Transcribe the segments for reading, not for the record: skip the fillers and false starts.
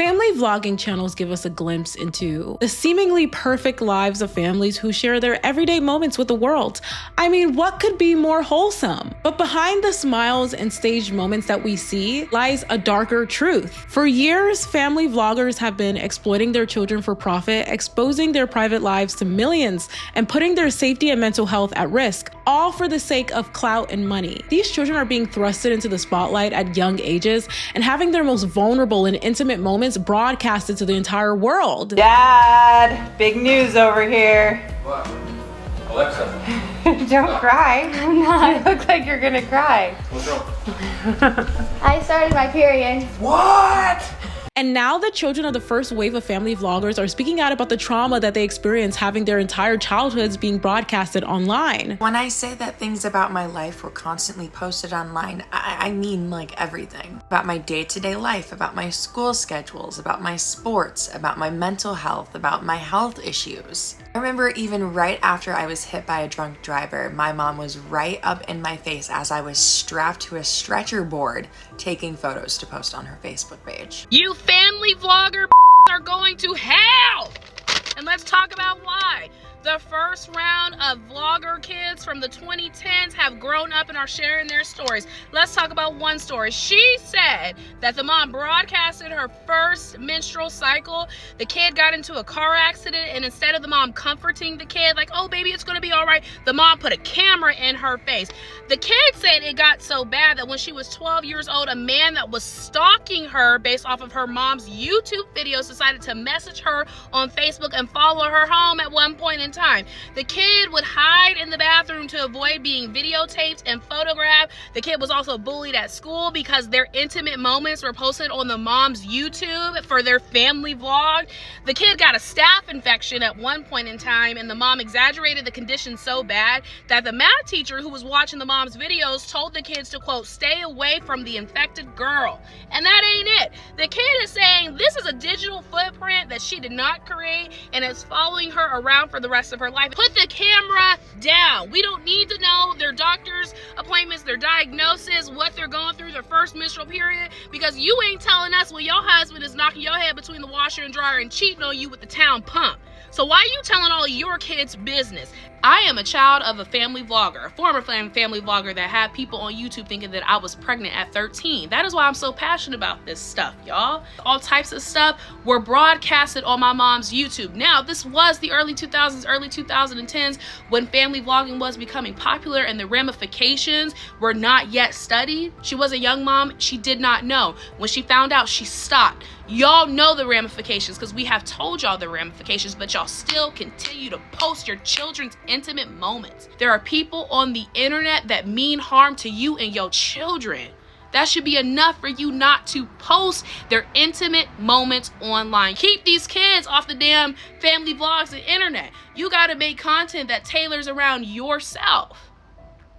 Family vlogging channels give us a glimpse into the seemingly perfect lives of families who share their everyday moments with the world. I mean, what could be more wholesome? But behind the smiles and staged moments that we see lies a darker truth. For years, family vloggers have been exploiting their children for profit, exposing their private lives to millions, and putting their safety and mental health at risk, all for the sake of clout and money. These children are being thrusted into the spotlight at young ages and having their most vulnerable and intimate moments broadcasted to the entire world. Dad, big news over here. What? Alexa. Don't cry. I'm not. You look like you're gonna cry. What's wrong? I started my period. What? And now the children of the first wave of family vloggers are speaking out about the trauma that they experience having their entire childhoods being broadcasted online. When I say that things about my life were constantly posted online, I mean like everything. About my day-to-day life, about my school schedules, about my sports, about my mental health, about my health issues. I remember even right after I was hit by a drunk driver, my mom was right up in my face as I was strapped to a stretcher board taking photos to post on her Facebook page. You family vlogger are going to hell! And let's talk about why. The first round of vlogger kids from the 2010s have grown up and are sharing their stories. Let's talk about one story. She said that the mom broadcasted her first menstrual cycle. The kid got into a car accident, and instead of the mom comforting the kid, like, oh baby, it's gonna be all right, the mom put a camera in her face. The kid said it got so bad that when she was 12 years old, a man that was stalking her based off of her mom's YouTube videos decided to message her on Facebook and follow her home at one point in time. The kid would hide in the bathroom to avoid being videotaped and photographed. The kid was also bullied at school because their intimate moments were posted on the mom's YouTube for their family vlog. The kid got a staph infection at one point in time, and the mom exaggerated the condition so bad that the math teacher who was watching the mom's videos told the kids to, quote, stay away from the infected girl. And that ain't it. The kid is saying this is a digital footprint that she did not create and is following her around for the rest of her life. Put the camera down. We don't need to know their doctor's appointments, their diagnosis, what they're going through, their first menstrual period, because you ain't telling us when your husband is knocking your head between the washer and dryer and cheating on you with the town pump. So why are you telling all your kids' business? I am a child of a family vlogger, a former family vlogger that had people on YouTube thinking that I was pregnant at 13. That is why I'm so passionate about this stuff, y'all. All types of stuff were broadcasted on my mom's YouTube. Now, this was the early 2000s, early 2010s when family vlogging was becoming popular and the ramifications were not yet studied. She was a young mom. She did not know. When she found out, she stopped. Y'all know the ramifications because we have told y'all the ramifications, but y'all still continue to post your children's intimate moments. There are people on the internet that mean harm to you and your children. That should be enough for you not to post their intimate moments online. Keep these kids off the damn family vlogs and internet. You gotta make content that tailors around yourself.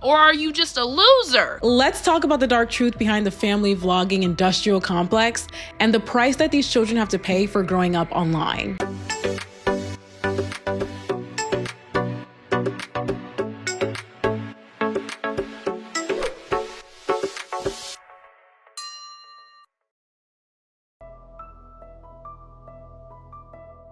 Or are you just a loser? Let's talk about the dark truth behind the family vlogging industrial complex and the price that these children have to pay for growing up online.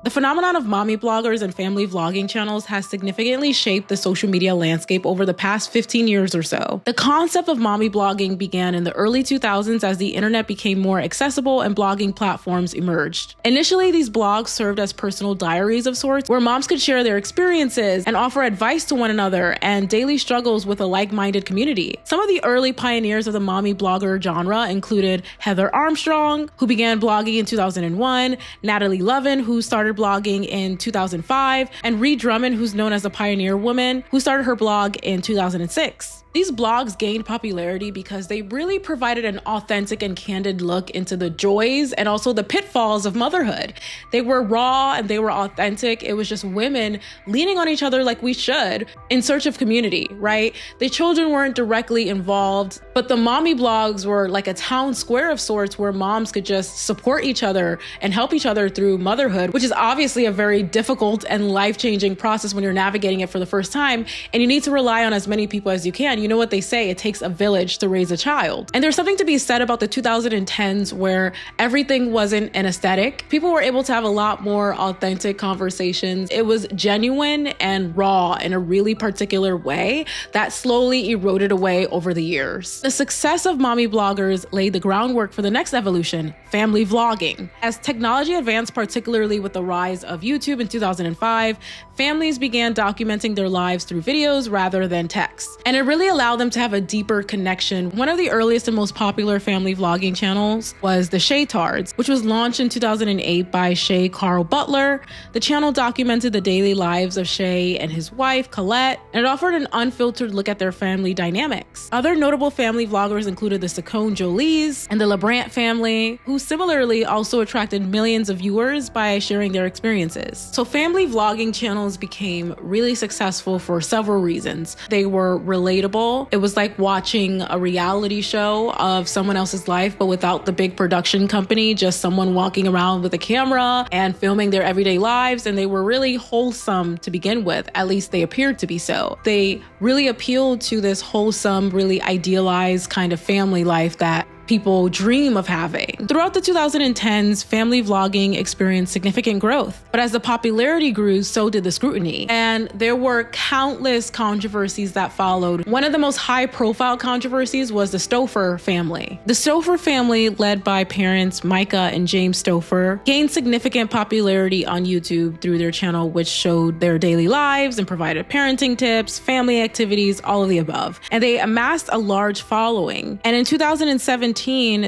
The phenomenon of mommy bloggers and family vlogging channels has significantly shaped the social media landscape over the past 15 years or so. The concept of mommy blogging began in the early 2000s as the internet became more accessible and blogging platforms emerged. Initially, these blogs served as personal diaries of sorts, where moms could share their experiences and offer advice to one another and daily struggles with a like-minded community. Some of the early pioneers of the mommy blogger genre included Heather Armstrong, who began blogging in 2001, Natalie Lovin, who started blogging in 2005, and Ree Drummond, who's known as the Pioneer Woman, who started her blog in 2006. These blogs gained popularity because they really provided an authentic and candid look into the joys and also the pitfalls of motherhood. They were raw and they were authentic. It was just women leaning on each other like we should in search of community, right? The children weren't directly involved, but the mommy blogs were like a town square of sorts where moms could just support each other and help each other through motherhood, which is obviously a very difficult and life-changing process when you're navigating it for the first time, and you need to rely on as many people as you can. you know what they say, it takes a village to raise a child. And there's something to be said about the 2010s where everything wasn't an aesthetic. People were able to have a lot more authentic conversations. It was genuine and raw in a really particular way that slowly eroded away over the years. The success of mommy bloggers laid the groundwork for the next evolution, family vlogging. As technology advanced, particularly with the rise of YouTube in 2005, families began documenting their lives through videos rather than text. And it really allowed them to have a deeper connection. One of the earliest and most popular family vlogging channels was the Shaytards, which was launched in 2008 by Shay Carl Butler. The channel documented the daily lives of Shay and his wife, Colette, and it offered an unfiltered look at their family dynamics. Other notable family vloggers included the Saccone Jolies and the LeBrant family, who similarly also attracted millions of viewers by sharing their experiences. So family vlogging channels became really successful for several reasons. They were relatable. It was like watching a reality show of someone else's life, but without the big production company, just someone walking around with a camera and filming their everyday lives. And they were really wholesome to begin with. At least they appeared to be so. They really appealed to this wholesome, really idealized kind of family life that people dream of having. Throughout the 2010s, family vlogging experienced significant growth. But as the popularity grew, so did the scrutiny. And there were countless controversies that followed. One of the most high-profile controversies was the Stouffer family. The Stouffer family, led by parents Micah and James Stouffer, gained significant popularity on YouTube through their channel, which showed their daily lives and provided parenting tips, family activities, all of the above. And they amassed a large following. And in 2017,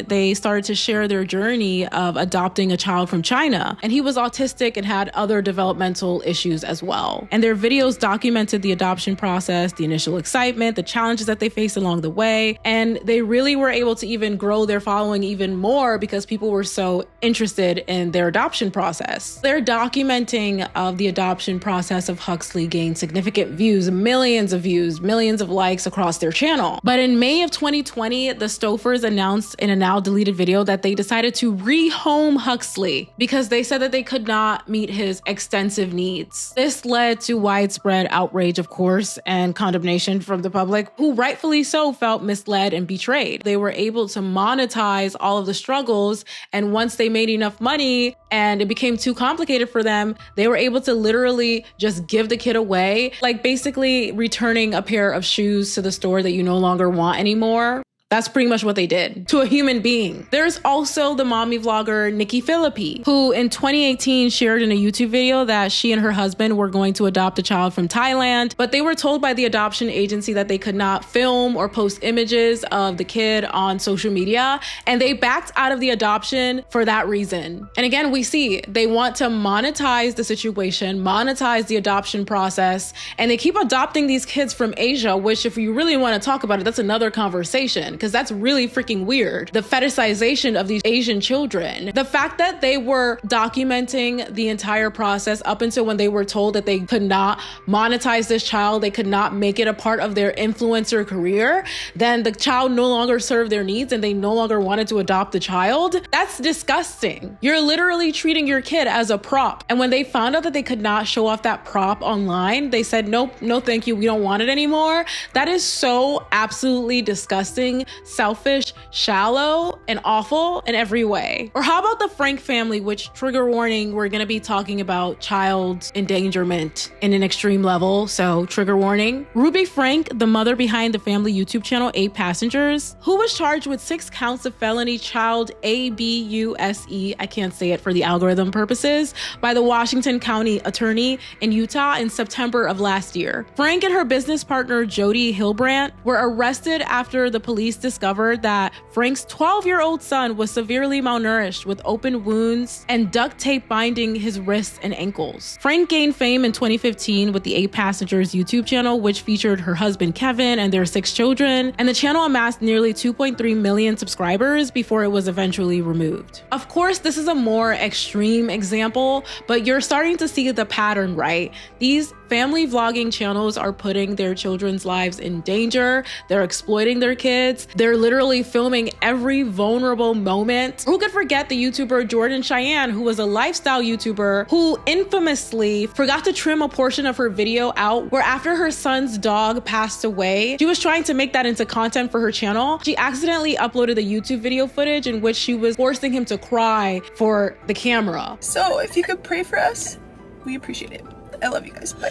they started to share their journey of adopting a child from China. And he was autistic and had other developmental issues as well. And their videos documented the adoption process, the initial excitement, the challenges that they faced along the way. And they really were able to even grow their following even more because people were so interested in their adoption process. Their documenting of the adoption process of Huxley gained significant views, millions of likes across their channel. But in May of 2020, the Stouffers announced in a now deleted video that they decided to rehome Huxley because they said that they could not meet his extensive needs. This led to widespread outrage, of course, and condemnation from the public, who rightfully so felt misled and betrayed. They were able to monetize all of the struggles, and once they made enough money and it became too complicated for them, they were able to literally just give the kid away, like basically returning a pair of shoes to the store that you no longer want anymore. That's pretty much what they did to a human being. There's also the mommy vlogger Nikki Philippi, who in 2018 shared in a YouTube video that she and her husband were going to adopt a child from Thailand, but they were told by the adoption agency that they could not film or post images of the kid on social media, and they backed out of the adoption for that reason. And again, we see they want to monetize the situation, monetize the adoption process, and they keep adopting these kids from Asia, which if you really want to talk about it, that's another conversation, because that's really freaking weird. The fetishization of these Asian children. The fact that they were documenting the entire process up until when they were told that they could not monetize this child, they could not make it a part of their influencer career, then the child no longer served their needs and they no longer wanted to adopt the child. That's disgusting. You're literally treating your kid as a prop. And when they found out that they could not show off that prop online, they said, nope, no thank you, we don't want it anymore. That is so absolutely disgusting, selfish, shallow, and awful in every way. Or how about the Frank family, which, trigger warning, we're gonna be talking about child endangerment in an extreme level, so trigger warning. Ruby Frank, the mother behind the family YouTube channel 8 Passengers, who was charged with 6 counts of felony child abuse, I can't say it for the algorithm purposes, by the Washington County Attorney in Utah in September of last year. Frank and her business partner Jody Hilbrandt were arrested after the police discovered that Frank's 12-year-old son was severely malnourished with open wounds and duct tape binding his wrists and ankles. Frank gained fame in 2015 with the 8 Passengers YouTube channel, which featured her husband Kevin and their 6 children, and the channel amassed nearly 2.3 million subscribers before it was eventually removed. Of course, this is a more extreme example, but you're starting to see the pattern, right? These Family vlogging channels are putting their children's lives in danger. They're exploiting their kids. They're literally filming every vulnerable moment. Who could forget the YouTuber Jordan Cheyenne, who was a lifestyle YouTuber who infamously forgot to trim a portion of her video out where after her son's dog passed away, she was trying to make that into content for her channel. She accidentally uploaded the YouTube video footage in which she was forcing him to cry for the camera. So if you could pray for us, we appreciate it. I love you guys. Bye.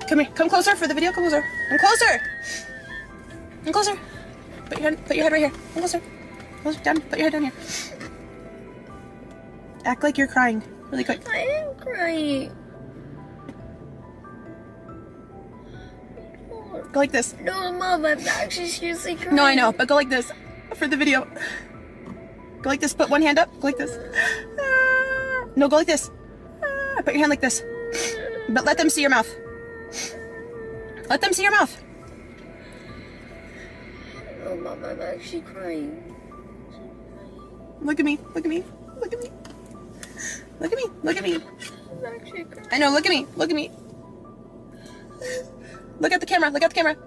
Come here. Come closer for the video. Come closer. Come closer. Come closer. Put your head right here. Come closer. Closer. Down. Put your head down here. Act like you're crying. Really quick. I am crying. Go like this. No, Mom, I'm actually seriously crying. No, I know, but go like this for the video. Go like this. Put one hand up. Go like this. No, go like this. Put your hand like this. But let them see your mouth. Let them see your mouth. No, Mom, I'm actually crying. Look at me. Look at me. Look at me. Look at me. Look at me. I'm actually crying. I know. Look at me. Look at me. Look at the camera. Look at the camera.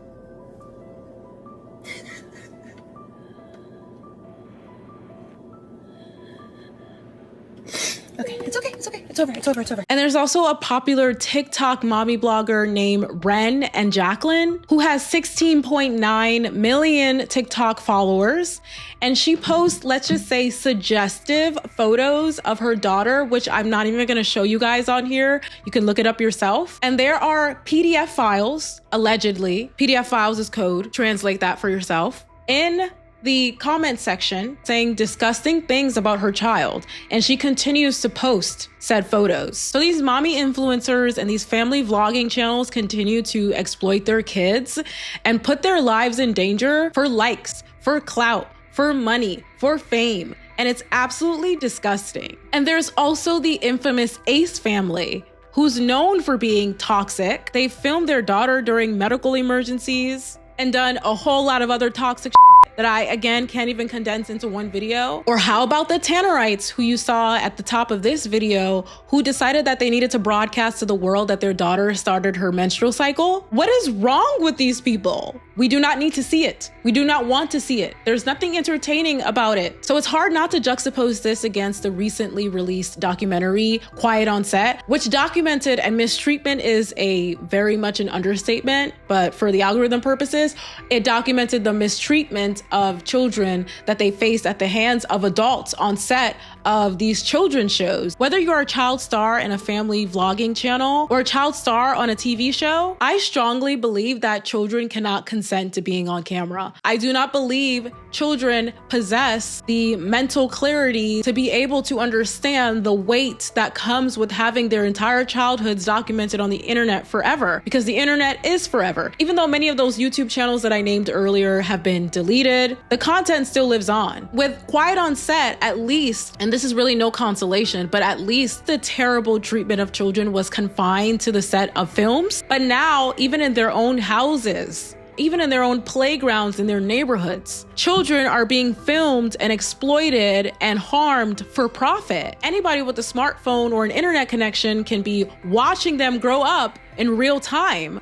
Okay, it's okay, it's okay. It's over, it's over, it's over. And there's also a popular TikTok mommy blogger named Ren and Jacqueline, who has 16.9 million TikTok followers. And she posts, let's just say, suggestive photos of her daughter, which I'm not even gonna show you guys on here. You can look it up yourself. And there are PDF files, allegedly. PDF files is code, translate that for yourself. In the comment section saying disgusting things about her child, and she continues to post said photos. So these mommy influencers and these family vlogging channels continue to exploit their kids and put their lives in danger for likes, for clout, for money, for fame, and it's absolutely disgusting. And there's also the infamous Ace family, who's known for being toxic. They filmed their daughter during medical emergencies and done a whole lot of other toxic that I, again, can't even condense into one video. Or how about the Tannerites, who you saw at the top of this video, who decided that they needed to broadcast to the world that their daughter started her menstrual cycle? What is wrong with these people? We do not need to see it. We do not want to see it. There's nothing entertaining about it. So it's hard not to juxtapose this against the recently released documentary, Quiet on Set, which documented, and mistreatment is a very much an understatement, but for the algorithm purposes, it documented the mistreatment of children that they faced at the hands of adults on set of these children's shows. Whether you're a child star in a family vlogging channel or a child star on a TV show, I strongly believe that children cannot consent to being on camera. I do not believe children possess the mental clarity to be able to understand the weight that comes with having their entire childhoods documented on the internet forever, because the internet is forever. Even though many of those YouTube channels that I named earlier have been deleted, the content still lives on. With Quiet on Set, at least, and this is really no consolation, but at least the terrible treatment of children was confined to the set of films. But now, even in their own houses, even in their own playgrounds in their neighborhoods, children are being filmed and exploited and harmed for profit. Anybody with a smartphone or an internet connection can be watching them grow up in real time.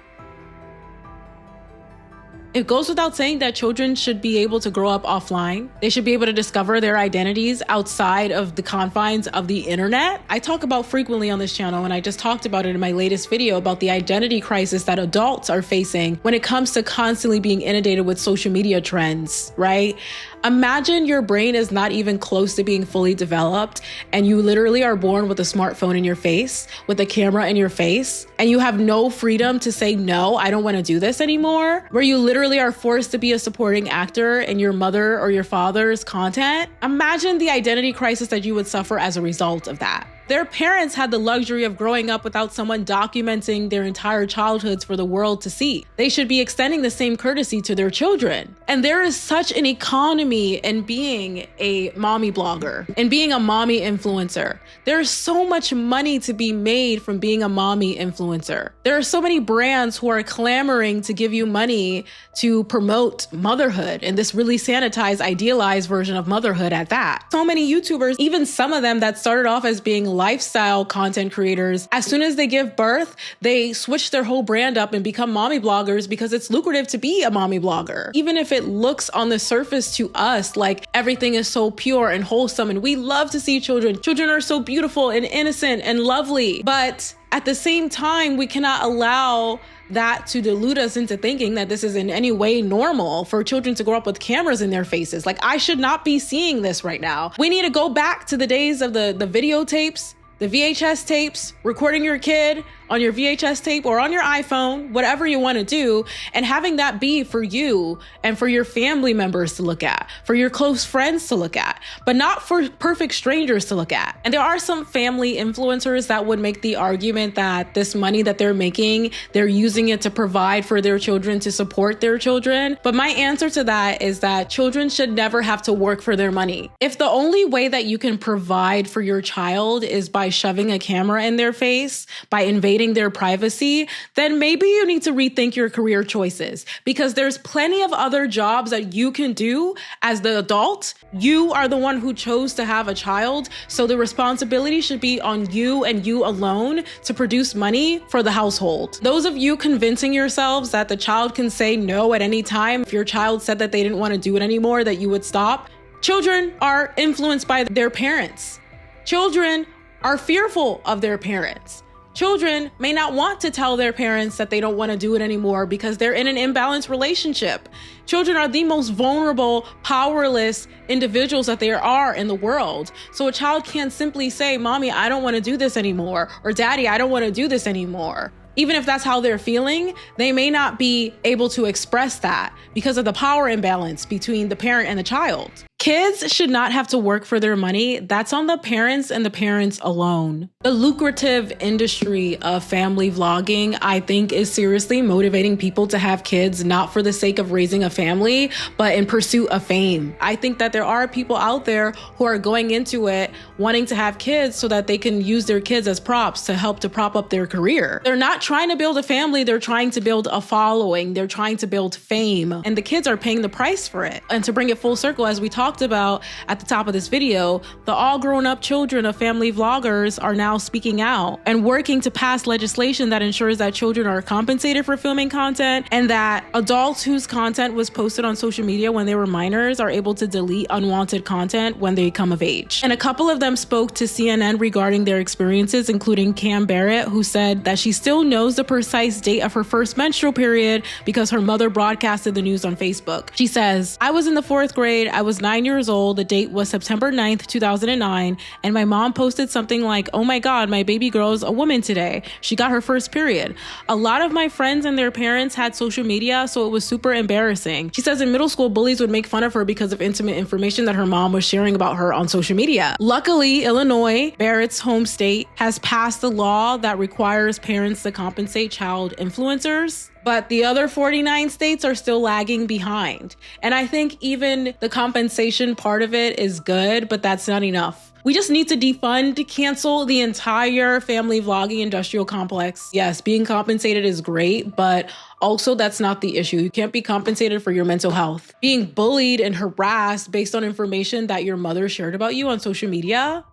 It goes without saying that children should be able to grow up offline. They should be able to discover their identities outside of the confines of the internet. I talk about frequently on this channel, and I just talked about it in my latest video about the identity crisis that adults are facing when it comes to constantly being inundated with social media trends, right? Imagine your brain is not even close to being fully developed, and you literally are born with a smartphone in your face, with a camera in your face, and you have no freedom to say, no, I don't want to do this anymore, where you literally are forced to be a supporting actor in your mother or your father's content. Imagine the identity crisis that you would suffer as a result of that. Their parents had the luxury of growing up without someone documenting their entire childhoods for the world to see. They should be extending the same courtesy to their children. And there is such an economy in being a mommy blogger and being a mommy influencer. There's so much money to be made from being a mommy influencer. There are so many brands who are clamoring to give you money to promote motherhood and this really sanitized, idealized version of motherhood at that. So many YouTubers, even some of them that started off as being lifestyle content creators, as soon as they give birth, they switch their whole brand up and become mommy bloggers because it's lucrative to be a mommy blogger. Even if it looks on the surface to us like everything is so pure and wholesome and we love to see children. Children are so beautiful and innocent and lovely. But at the same time, we cannot allow that to delude us into thinking that this is in any way normal for children to grow up with cameras in their faces. Like, I should not be seeing this right now. We need to go back to the days of the videotapes, the VHS tapes, recording your kid on your VHS tape or on your iPhone, whatever you want to do, and having that be for you and for your family members to look at, for your close friends to look at, but not for perfect strangers to look at. And there are some family influencers that would make the argument that this money that they're making, they're using it to provide for their children, to support their children. But my answer to that is that children should never have to work for their money. If the only way that you can provide for your child is by shoving a camera in their face, by invading their privacy, then maybe you need to rethink your career choices, because there's plenty of other jobs that you can do as the adult. You are the one who chose to have a child, so the responsibility should be on you and you alone to produce money for the household. Those of you convincing yourselves that the child can say no at any time, if your child said that they didn't want to do it anymore, that you would stop. Children are influenced by their parents. Children are fearful of their parents. Children may not want to tell their parents that they don't want to do it anymore because they're in an imbalanced relationship. Children are the most vulnerable, powerless individuals that there are in the world. So a child can't simply say, "Mommy, I don't want to do this anymore," or "Daddy, I don't want to do this anymore." Even if that's how they're feeling, they may not be able to express that because of the power imbalance between the parent and the child. Kids should not have to work for their money. That's on the parents and the parents alone. The lucrative industry of family vlogging, I think, is seriously motivating people to have kids, not for the sake of raising a family, but in pursuit of fame. I think that there are people out there who are going into it wanting to have kids so that they can use their kids as props to help to prop up their career. They're not trying to build a family, they're trying to build a following, they're trying to build fame, and the kids are paying the price for it. And to bring it full circle, as we talked about at the top of this video, the all grown up children of family vloggers are now speaking out and working to pass legislation that ensures that children are compensated for filming content, and that adults whose content was posted on social media when they were minors are able to delete unwanted content when they come of age. And a couple of them spoke to CNN regarding their experiences, including Cam Barrett, who said that she still knows the precise date of her first menstrual period because her mother broadcasted the news on Facebook. She says, "I was in the 4th grade. I was 9 years old. The date was September 9th, 2009. And my mom posted something like, 'Oh my God, my baby girl's a woman today. She got her first period.' A lot of my friends and their parents had social media, so it was super embarrassing." She says in middle school, bullies would make fun of her because of intimate information that her mom was sharing about her on social media. Luckily, Illinois, Barrett's home state, has passed a law that requires parents to compensate child influencers. But the other 49 states are still lagging behind. And I think even the compensation part of it is good, but that's not enough. We just need to defund, cancel the entire family vlogging industrial complex. Yes, being compensated is great, but also that's not the issue. You can't be compensated for your mental health. Being bullied and harassed based on information that your mother shared about you on social media,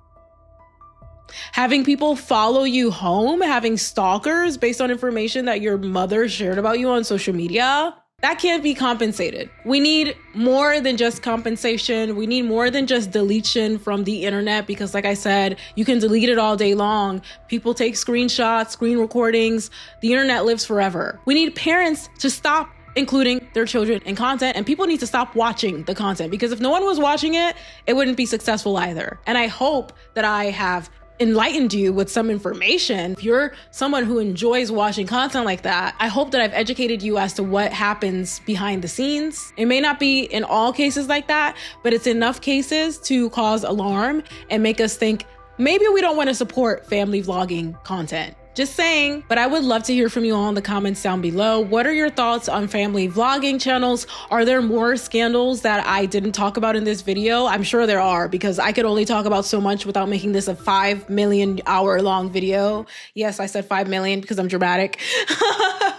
having people follow you home, having stalkers based on information that your mother shared about you on social media, that can't be compensated. We need more than just compensation. We need more than just deletion from the internet, because like I said, you can delete it all day long. People take screenshots, screen recordings. The internet lives forever. We need parents to stop including their children in content, and people need to stop watching the content, because if no one was watching it, it wouldn't be successful either. And I hope that I have enlightened you with some information. If you're someone who enjoys watching content like that, I hope that I've educated you as to what happens behind the scenes. It may not be in all cases like that, but it's enough cases to cause alarm and make us think maybe we don't want to support family vlogging content. Just saying. But I would love to hear from you all in the comments down below. What are your thoughts on family vlogging channels? Are there more scandals that I didn't talk about in this video? I'm sure there are, because I could only talk about so much without making this a 5 million hour long video. Yes, I said 5 million because I'm dramatic.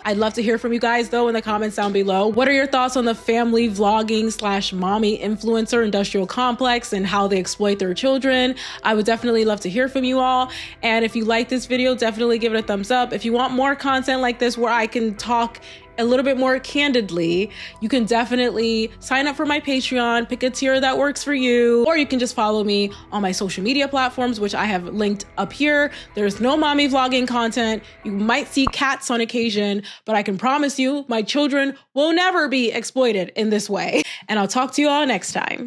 I'd love to hear from you guys though in the comments down below. What are your thoughts on the family vlogging / mommy influencer industrial complex and how they exploit their children? I would definitely love to hear from you all. And if you like this video, definitely give it a thumbs up. If you want more content like this where I can talk a little bit more candidly, you can definitely sign up for my Patreon, pick a tier that works for you, or you can just follow me on my social media platforms, which I have linked up here. There's no mommy vlogging content. You might see cats on occasion, but I can promise you my children will never be exploited in this way. And I'll talk to you all next time.